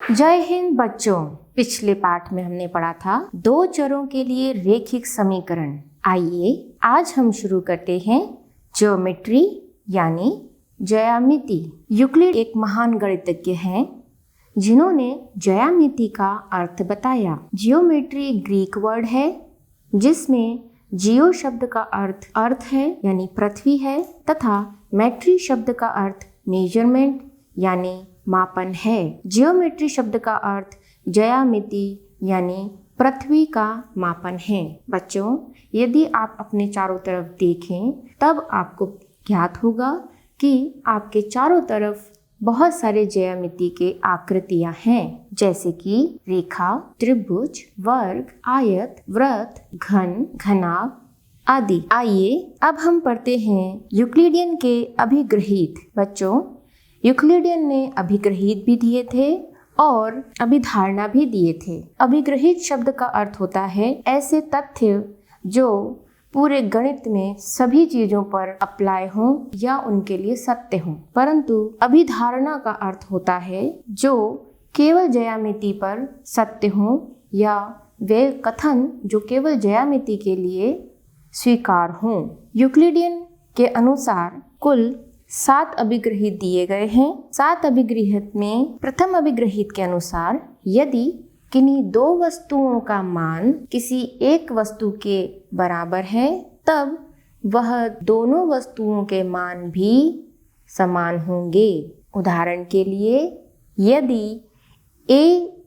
जय हिंद बच्चों। पिछले पाठ में हमने पढ़ा था दो चरों के लिए रेखिक समीकरण। आइए आज हम शुरू करते हैं ज्योमेट्री यानी ज्यामिति। यूक्लिड एक महान गणितज्ञ हैं जिन्होंने ज्यामिति का अर्थ बताया। जियोमेट्री ग्रीक वर्ड है जिसमें जियो शब्द का अर्थ है यानी पृथ्वी है तथा मेट्री शब्द का अर्थ मेजरमेंट यानी मापन है। जियोमेट्री शब्द का अर्थ ज्यामिति यानी पृथ्वी का मापन है। बच्चों, यदि आप अपने चारों तरफ देखें तब आपको ज्ञात होगा कि आपके चारों तरफ बहुत सारे ज्यामिति के आकृतियां हैं, जैसे कि रेखा, त्रिभुज, वर्ग, आयत, वृत्त, घन, घनाभ आदि। आइए अब हम पढ़ते हैं यूक्लिडियन के अभिग्रहित। बच्चों, यूक्लिडियन ने अभिग्रहित भी दिए थे और अभिधारणा भी दिए थे। अभिग्रहित शब्द का अर्थ होता है ऐसे तथ्य जो पूरे गणित में सभी चीजों पर अप्लाई हों या उनके लिए सत्य हों। परंतु अभिधारणा का अर्थ होता है जो केवल ज्यामिति पर सत्य हों या वे कथन जो केवल ज्यामिति के लिए स्वीकार हों। यूक्लिडियन के अनुसार कुल 7 अभिग्रहित दिए गए हैं। 7 अभिग्रहित में प्रथम अभिग्रहित के अनुसार यदि किन्हीं दो वस्तुओं का मान किसी एक वस्तु के बराबर है तब वह दोनों वस्तुओं के मान भी समान होंगे। उदाहरण के लिए, यदि A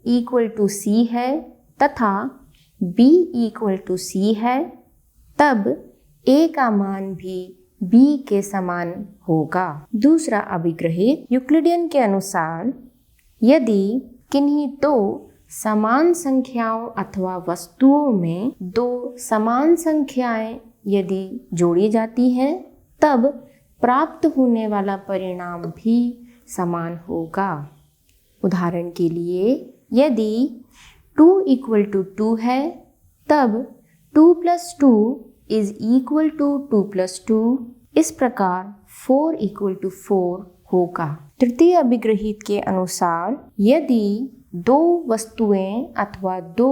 = C है तथा B = C है तब A का मान भी B के समान होगा। दूसरा अभिग्रहित यूक्लिडियन के अनुसार यदि किन्हीं दो समान संख्याओं अथवा वस्तुओं में दो समान संख्याएं यदि जोड़ी जाती हैं तब प्राप्त होने वाला परिणाम भी समान होगा। उदाहरण के लिए, यदि 2 = 2 है तब 2 + 2 = 2 + 2। इस प्रकार 4 = 4 होगा। तृतीय अभिग्रहित के अनुसार यदि दो वस्तुएं अथवा दो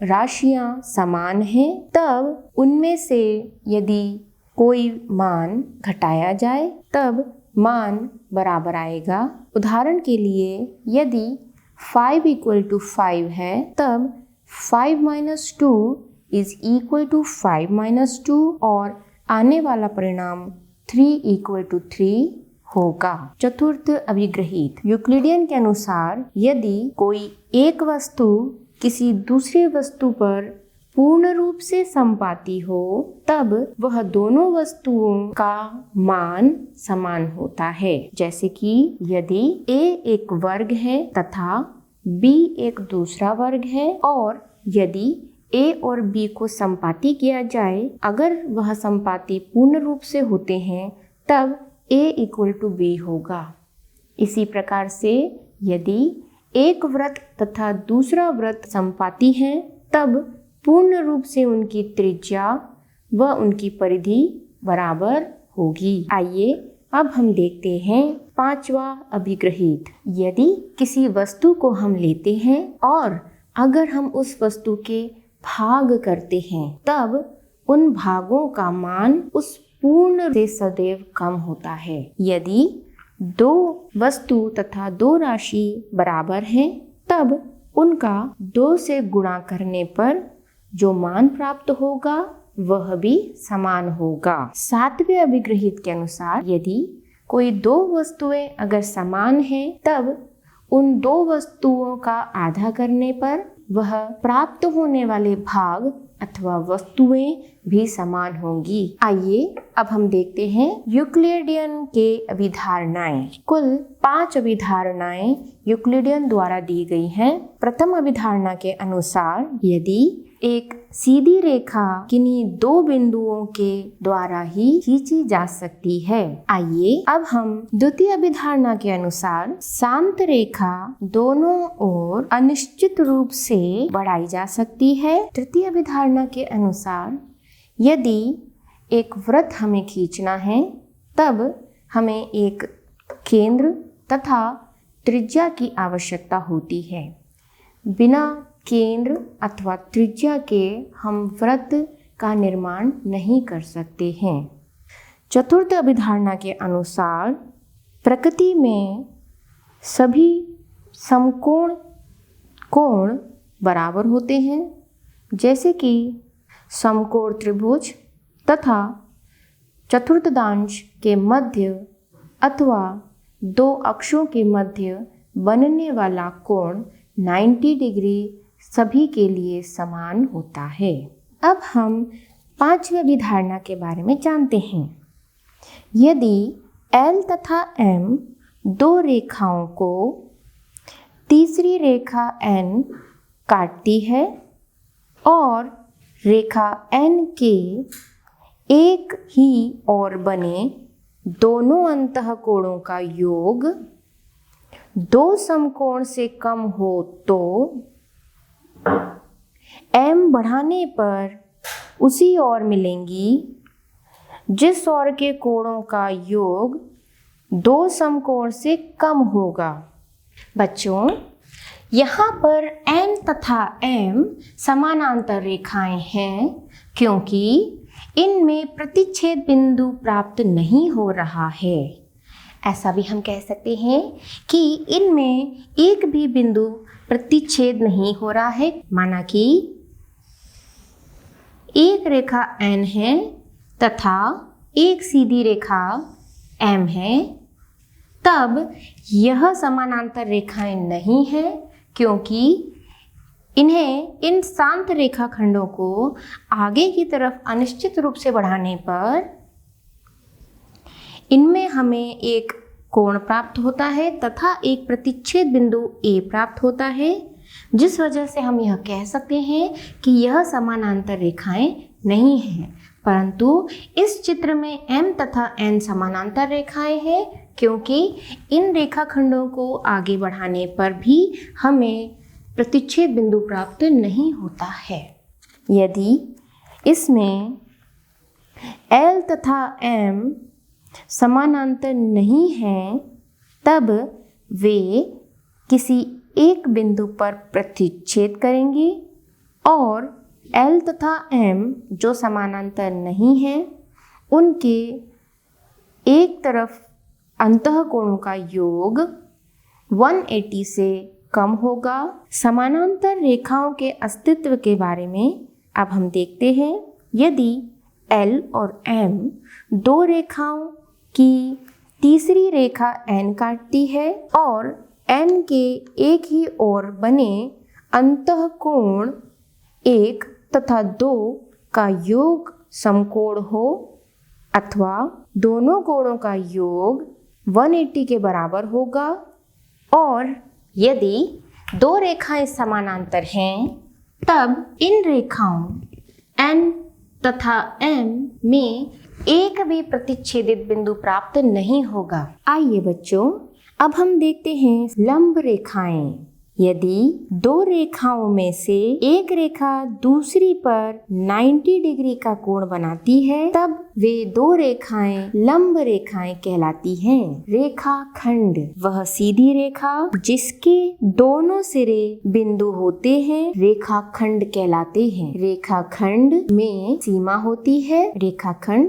राशियां समान हैं तब उनमें से यदि कोई मान घटाया जाए तब मान बराबर आएगा। उदाहरण के लिए, यदि 5 = 5 है तब 5 - 2 = 5 - 2 और आने वाला परिणाम 3 = 3 होगा। चतुर्थ अभिग्रहित यूक्लिडियन के अनुसार यदि कोई एक वस्तु किसी दूसरी वस्तु पर पूर्ण रूप से संपाती हो तब वह दोनों वस्तुओं का मान समान होता है। जैसे कि यदि A एक वर्ग है तथा B एक दूसरा वर्ग है और यदि A और B को संपाती किया जाए, अगर वह संपाती पूर्ण रूप से होते हैं तब A = B होगा। इसी प्रकार से यदि एक वृत्त तथा दूसरा वृत्त संपाती हैं तब पूर्ण रूप से उनकी त्रिज्या व उनकी परिधि बराबर होगी। आइए अब हम देखते हैं पांचवा अभिग्रहित। यदि किसी वस्तु को हम लेते हैं और अगर हम उस वस्तु के भाग करते हैं तब उन भागों का मान उस पूर्ण से सदैव कम होता है। यदि दो वस्तु तथा दो राशि बराबर हैं तब उनका 2 से गुणा करने पर जो मान प्राप्त होगा वह भी समान होगा। 7वें अभिग्रहित के अनुसार यदि कोई दो वस्तुएं अगर समान हैं तब उन दो वस्तुओं का आधा करने पर वह प्राप्त होने वाले भाग अथवा वस्तुएं भी समान होंगी। आइए अब हम देखते हैं यूक्लिडियन के अभिधारणाएं। कुल 5 अभिधारणाएं यूक्लिडियन द्वारा दी गई हैं। प्रथम अभिधारणा के अनुसार यदि एक सीधी रेखा किन्हीं दो बिंदुओं के द्वारा ही खींची जा सकती है। आइए अब हम द्वितीय अभिधारणा के अनुसार शांत रेखा दोनों ओर अनिश्चित रूप से बढ़ाई जा सकती है। तृतीय अभिधारणा के अनुसार यदि एक वृत्त हमें खींचना है तब हमें एक केंद्र तथा त्रिज्या की आवश्यकता होती है। बिना केंद्र अथवा त्रिज्या के हम वृत्त का निर्माण नहीं कर सकते हैं। चतुर्थ अभिधारणा के अनुसार प्रकृति में सभी समकोण कोण बराबर होते हैं, जैसे कि समकोण त्रिभुज तथा चतुर्थांश के मध्य अथवा दो अक्षों के मध्य बनने वाला कोण 90 डिग्री सभी के लिए समान होता है। अब हम पांचवी अभिधारणा के बारे में जानते हैं। यदि L तथा M दो रेखाओं को तीसरी रेखा N काटती है और रेखा N के एक ही ओर बने दोनों अंतःकोणों का योग दो समकोण से कम हो तो M बढ़ाने पर उसी ओर मिलेंगी जिस ओर के कोणों का योग दो समकोण से कम होगा। बच्चों, यहाँ पर N तथा M समानांतर रेखाएं हैं क्योंकि इनमें प्रतिच्छेद बिंदु प्राप्त नहीं हो रहा है। ऐसा भी हम कह सकते हैं कि इनमें एक भी बिंदु प्रतिच्छेद नहीं हो रहा है। माना कि एक रेखा N है तथा एक सीधी रेखा M है, तब यह समानांतर रेखाएं नहीं है क्योंकि इन शांत रेखाखंडों को आगे की तरफ अनिश्चित रूप से बढ़ाने पर इनमें हमें एक कोण प्राप्त होता है तथा एक प्रतिच्छेद बिंदु A प्राप्त होता है, जिस वजह से हम यह कह सकते हैं कि यह समानांतर रेखाएं नहीं हैं। परंतु इस चित्र में M तथा N समानांतर रेखाएं हैं क्योंकि इन रेखाखंडों को आगे बढ़ाने पर भी हमें प्रतिच्छेद बिंदु प्राप्त नहीं होता है। यदि इसमें L तथा M समानांतर नहीं हैं, तब वे किसी एक बिंदु पर प्रतिच्छेद करेंगे और L तथा M जो समानांतर नहीं हैं, उनके एक तरफ अंतःकोणों का योग 180 से कम होगा। समानांतर रेखाओं के अस्तित्व के बारे में अब हम देखते हैं। यदि L और M दो रेखाओं की तीसरी रेखा N काटती है और N के एक ही ओर बने अंतःकोण 1 तथा 2 का योग समकोण हो अथवा दोनों कोणों का योग 180 के बराबर होगा, और यदि दो रेखाएं समानांतर हैं, तब इन रेखाओं N तथा M में एक भी प्रतिच्छेदित बिंदु प्राप्त नहीं होगा। आइए बच्चों, अब हम देखते हैं लंब रेखाएं। यदि दो रेखाओं में से एक रेखा दूसरी पर 90 डिग्री का कोण बनाती है, तब वे दो रेखाएं लंब रेखाएं कहलाती हैं। रेखाखंड वह सीधी रेखा जिसके दोनों सिरे बिंदु होते हैं रेखाखंड कहलाते हैं। रेखाखंड में सीमा होती है। रेखाखंड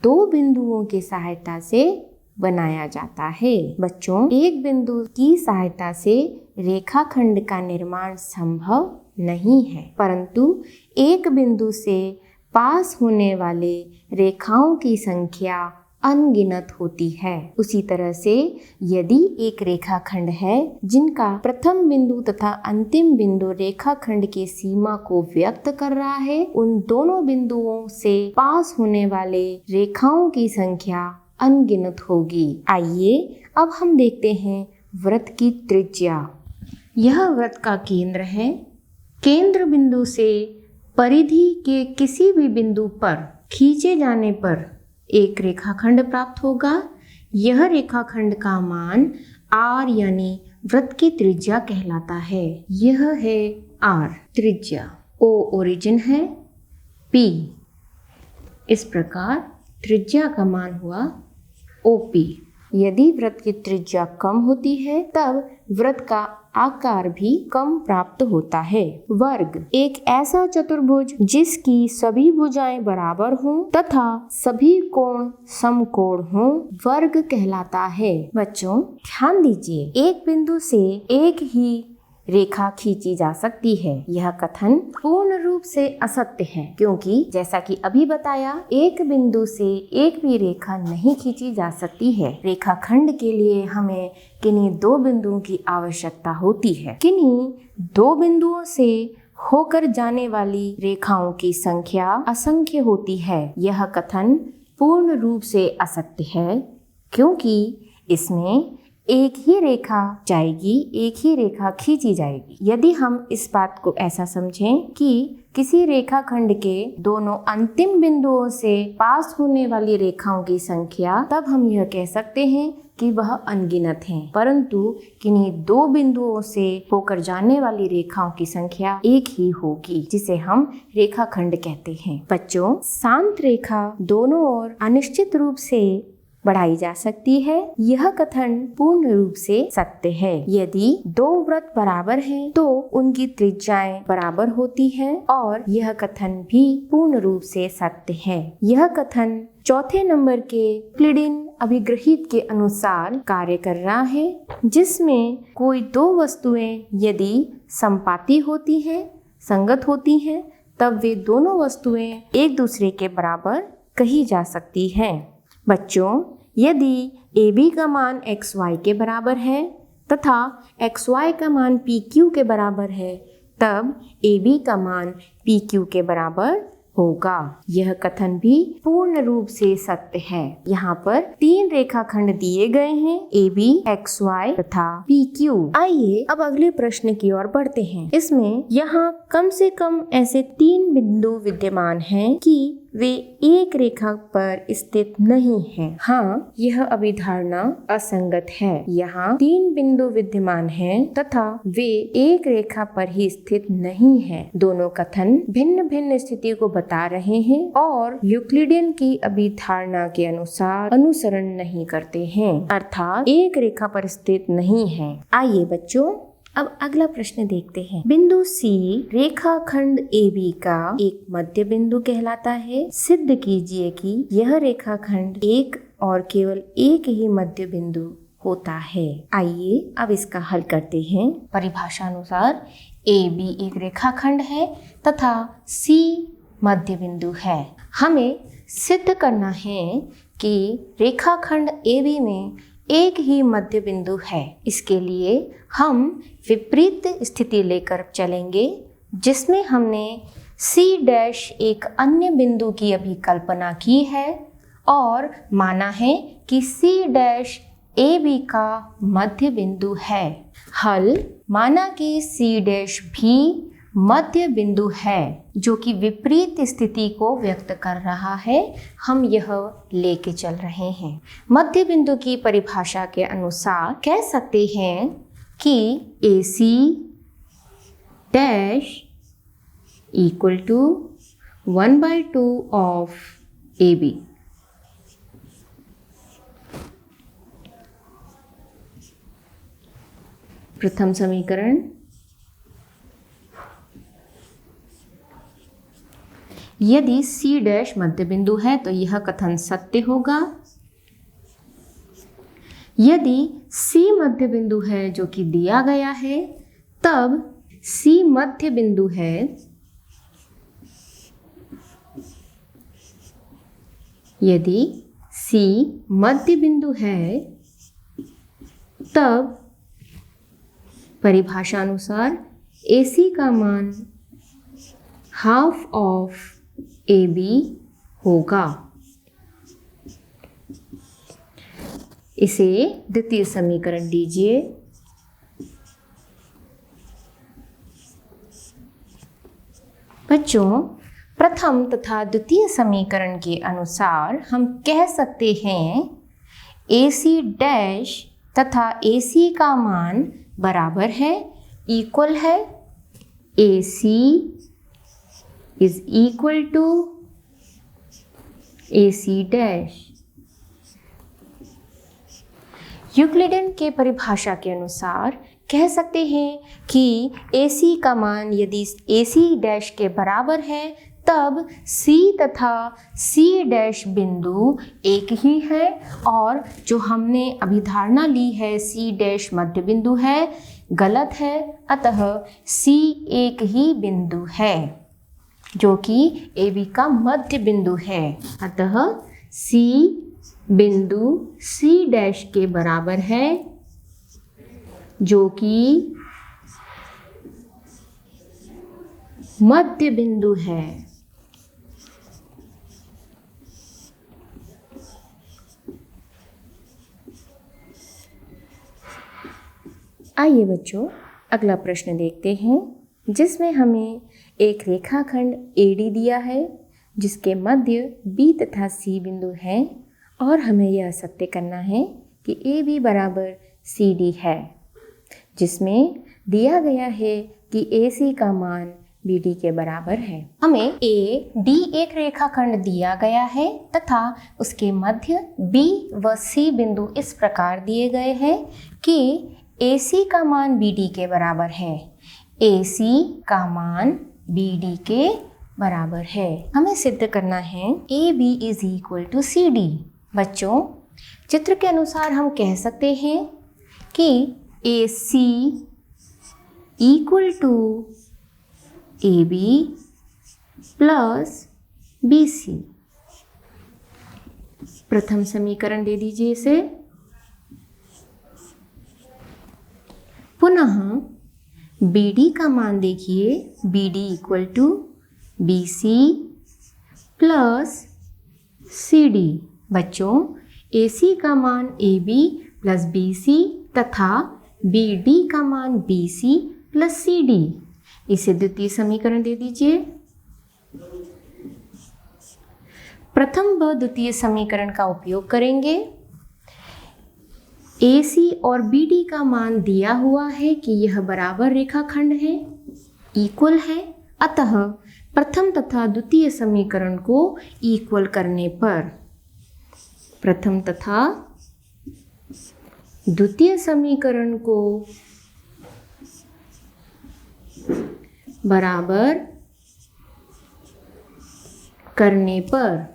दो बिंदुओं की सहायता से बनाया जाता है। बच्चों, एक बिंदु की सहायता से रेखाखंड का निर्माण संभव नहीं है, परंतु एक बिंदु से पास होने वाले रेखाओं की संख्या अनगिनत होती है। उसी तरह से यदि एक रेखाखंड है जिनका प्रथम बिंदु तथा अंतिम बिंदु रेखाखंड की सीमा को व्यक्त कर रहा है, उन दोनों बिंदुओं से पास होने वाले रेखाओं की संख्या अनगिनत होगी। आइए अब हम देखते हैं वृत्त की त्रिज्या। यह वृत्त का केंद्र है। केंद्र बिंदु से परिधि के किसी भी बिंदु पर खींचे जाने पर एक रेखाखंड प्राप्त होगा। यह रेखाखंड का मान R यानी वृत्त की त्रिज्या कहलाता है। यह है R त्रिज्या, O ओरिजिन है, P इस प्रकार त्रिज्या का मान हुआ OP। यदि वृत्त की त्रिज्या कम होती है तब वृत्त का आकार भी कम प्राप्त होता है। वर्ग एक ऐसा चतुर्भुज जिसकी सभी भुजाएं बराबर हों तथा सभी कोण समकोण हों वर्ग कहलाता है। बच्चों ध्यान दीजिए, एक बिंदु से एक ही रेखा खींची जा सकती है। यह कथन पूर्ण रूप से असत्य है, क्योंकि जैसा कि अभी बताया, एक बिंदु से एक भी रेखा नहीं खींची जा सकती है। रेखाखंड के लिए हमें किन्हीं दो बिंदुओं की आवश्यकता होती है। किन्हीं दो बिंदुओं से होकर जाने वाली रेखाओं की संख्या असंख्य होती है। यह कथन पूर्ण रूप से असत्य है, क्योंकि इसमें एक ही रेखा जाएगी, एक ही रेखा खींची जाएगी। यदि हम इस बात को ऐसा समझें कि किसी रेखाखंड के दोनों अंतिम बिंदुओं से पास होने वाली रेखाओं की संख्या, तब हम यह कह सकते हैं कि वह अनगिनत हैं। परंतु किन्हीं दो बिंदुओं से होकर जाने वाली रेखाओं की संख्या एक ही होगी, जिसे हम रेखाखंड कहते हैं। बच्चों शांत रेखा दोनों ओर अनिश्चित रूप से बढ़ाई जा सकती है। यह कथन पूर्ण रूप से सत्य है। यदि दो वृत्त बराबर हैं, तो उनकी त्रिज्याएं बराबर होती हैं और यह कथन भी पूर्ण रूप से सत्य है। यह कथन चौथे नंबर के यूक्लिडियन अभिग्रहित के अनुसार कार्य कर रहा है, जिसमें कोई दो वस्तुएं यदि समपाती होती हैं, संगत होती हैं, तब वे दोनों वस्तुएं एक दूसरे के बराबर कही जा सकती हैं। बच्चों यदि AB का मान XY के बराबर है तथा XY का मान PQ के बराबर है, तब AB का मान PQ के बराबर होगा। यह कथन भी पूर्ण रूप से सत्य है। यहाँ पर तीन रेखाखंड दिए गए हैं, AB, XY तथा PQ। आइए अब अगले प्रश्न की ओर बढ़ते हैं। इसमें यहाँ कम से कम ऐसे तीन बिंदु विद्यमान हैं कि वे एक रेखा पर स्थित नहीं हैं। हाँ, यह अभिधारणा असंगत है। यहाँ तीन बिंदु विद्यमान हैं तथा वे एक रेखा पर ही स्थित नहीं हैं। दोनों कथन भिन्न भिन्न स्थिति को बता रहे हैं और यूक्लिडियन की अभिधारणा के अनुसार अनुसरण नहीं करते हैं, अर्थात एक रेखा पर स्थित नहीं है। आइए बच्चों अब अगला प्रश्न देखते हैं। बिंदु C रेखाखंड AB का एक मध्य बिंदु कहलाता है। सिद्ध कीजिए कि यह रेखाखंड एक और केवल एक ही मध्य बिंदु होता है। आइए अब इसका हल करते हैं। परिभाषा अनुसार AB एक रेखाखंड है तथा C मध्य बिंदु है। हमें सिद्ध करना है कि रेखाखंड AB में एक ही मध्य बिंदु है। इसके लिए हम विपरीत स्थिति लेकर चलेंगे, जिसमें हमने C डैश एक अन्य बिंदु की अभी कल्पना की है और माना है कि C डैश AB का मध्य बिंदु है। हल माना कि C डैश भी मध्य बिंदु है, जो कि विपरीत स्थिति को व्यक्त कर रहा है। हम यह लेके चल रहे हैं। मध्य बिंदु की परिभाषा के अनुसार कह सकते हैं कि AC dash equal to 1/2 of AB। प्रथम समीकरण, यदि C डैश मध्य बिंदु है तो यह कथन सत्य होगा। यदि C मध्य बिंदु है जो कि दिया गया है, तब C मध्य बिंदु है। यदि C मध्य बिंदु है, तब परिभाषा अनुसार AC का मान हाफ ऑफ AB होगा। इसे द्वितीय समीकरण लीजिए। बच्चों प्रथम तथा द्वितीय समीकरण के अनुसार हम कह सकते हैं AC डैश तथा AC का मान बराबर है, इक्वल है। AC is equal to AC dash. Euclidean के परिभाषा के अनुसार कह सकते हैं कि AC का मान यदि AC डैश के बराबर है तब C तथा C डैश बिंदु एक ही है, और जो हमने अभी धारणा ली है C डैश मध्य बिंदु है, गलत है। अतः C एक ही बिंदु है जो कि AB का मध्य बिंदु है। अतः C बिंदु C डैश के बराबर है जो कि मध्य बिंदु है। आइए बच्चों, अगला प्रश्न देखते हैं, जिसमें हमें एक रेखाखंड AD दिया है जिसके मध्य B तथा C बिंदु हैं, और हमें यह सत्य करना है कि AB बराबर CD है, जिसमें दिया गया है कि AC का मान BD के बराबर है। हमें AD एक रेखाखंड दिया गया है तथा उसके मध्य B व C बिंदु इस प्रकार दिए गए हैं कि AC का मान BD के बराबर है। AC का मान BD के बराबर है। हमें सिद्ध करना है AB is equal to CD। बच्चों, चित्र के अनुसार हम कह सकते हैं कि AC equal to AB plus BC। प्रथम समीकरण दे दीजिए इसे। पुनः BD का मान देखिए, BD equal to BC plus CD। बच्चों, AC का मान AB प्लस BC तथा BD का मान BC प्लस CD। इसे द्वितीय समीकरण दे दीजिए। प्रथम व द्वितीय समीकरण का उपयोग करेंगे। AC और BD का मान दिया हुआ है कि यह बराबर रेखाखंड है, इक्वल है। अतः प्रथम तथा द्वितीय समीकरण को इक्वल करने पर प्रथम तथा द्वितीय समीकरण को बराबर करने पर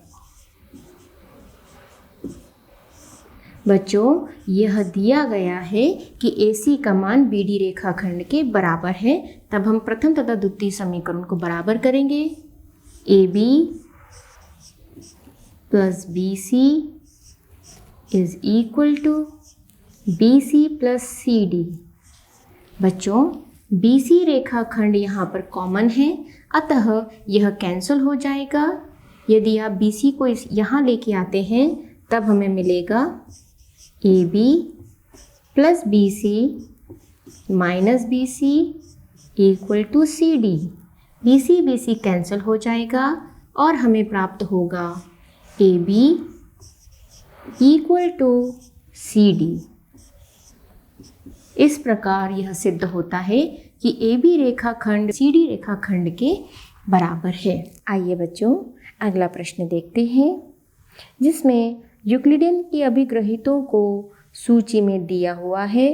बच्चों, यह दिया गया है कि AC का मान BD रेखाखंड के बराबर है। तब हम प्रथम तथा द्वितीय समीकरण को बराबर करेंगे। AB plus BC is equal to BC plus CD। बच्चों, BC रेखाखंड यहाँ पर कॉमन है, अतः यह कैंसिल हो जाएगा। यदि आप BC को यहाँ लेके आते हैं तब हमें मिलेगा AB plus BC minus BC equal to CD। BC cancel हो जाएगा और हमें प्राप्त होगा AB इक्वल टू CD। इस प्रकार यह सिद्ध होता है कि AB रेखाखंड CD रेखाखंड के बराबर है। आइए बच्चों, अगला प्रश्न देखते हैं, जिसमें यूक्लिडियन की अभिग्रहितों को सूची में दिया हुआ है।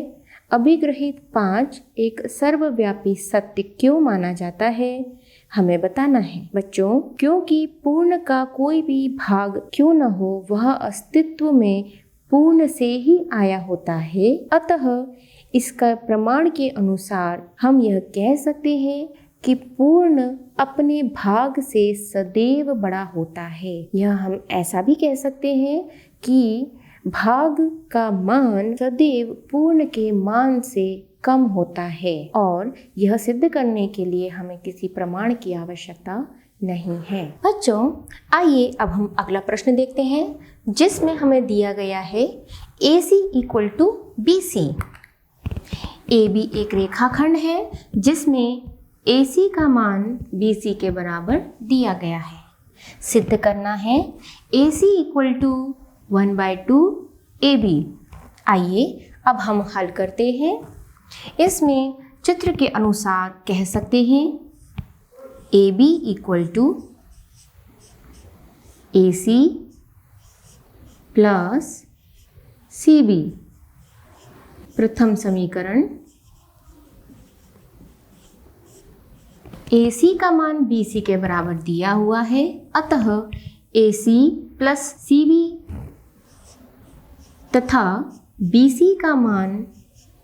अभिग्रहित 5 एक सर्वव्यापी सत्य क्यों माना जाता है, हमें बताना है। बच्चों, क्योंकि पूर्ण का कोई भी भाग क्यों न हो, वह अस्तित्व में पूर्ण से ही आया होता है। अतः इसका प्रमाण के अनुसार हम यह कह सकते हैं कि पूर्ण अपने भाग से सदैव बड़ा होता है। यह हम ऐसा भी कह सकते हैं कि भाग का मान सदैव पूर्ण के मान से कम होता है, और यह सिद्ध करने के लिए हमें किसी प्रमाण की आवश्यकता नहीं है। बच्चों, आइए अब हम अगला प्रश्न देखते हैं, जिसमें हमें दिया गया है AC equal to BC। AB एक रेखाखंड है जिसमें AC का मान BC के बराबर दिया गया है। सिद्ध करना है AC इक्वल टू 1/2 AB। आइए अब हम हल करते हैं। इसमें चित्र के अनुसार कह सकते हैं AB equal to AC plus CB। प्रथम समीकरण AC का मान BC के बराबर दिया हुआ है, अतः AC प्लस CB तथा BC का मान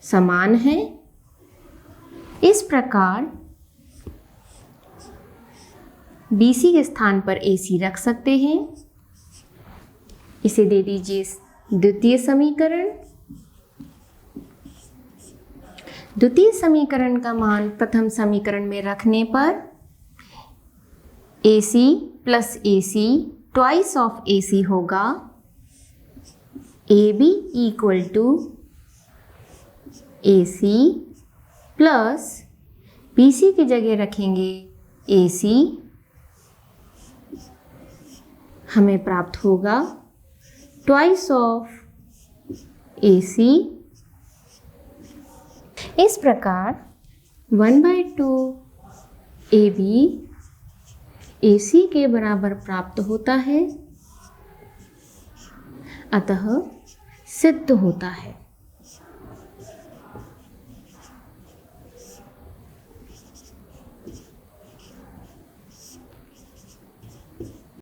समान है। इस प्रकार BC के स्थान पर AC रख सकते हैं। इसे दे दीजिए द्वितीय समीकरण। द्वितीय समीकरण का मान प्रथम समीकरण में रखने पर AC plus AC twice of AC होगा। AB equal to AC plus BC की जगह रखेंगे AC, हमें प्राप्त होगा ट्वाइस ऑफ AC। इस प्रकार 1/2 AB AC के बराबर प्राप्त होता है, अतः सिद्ध होता है।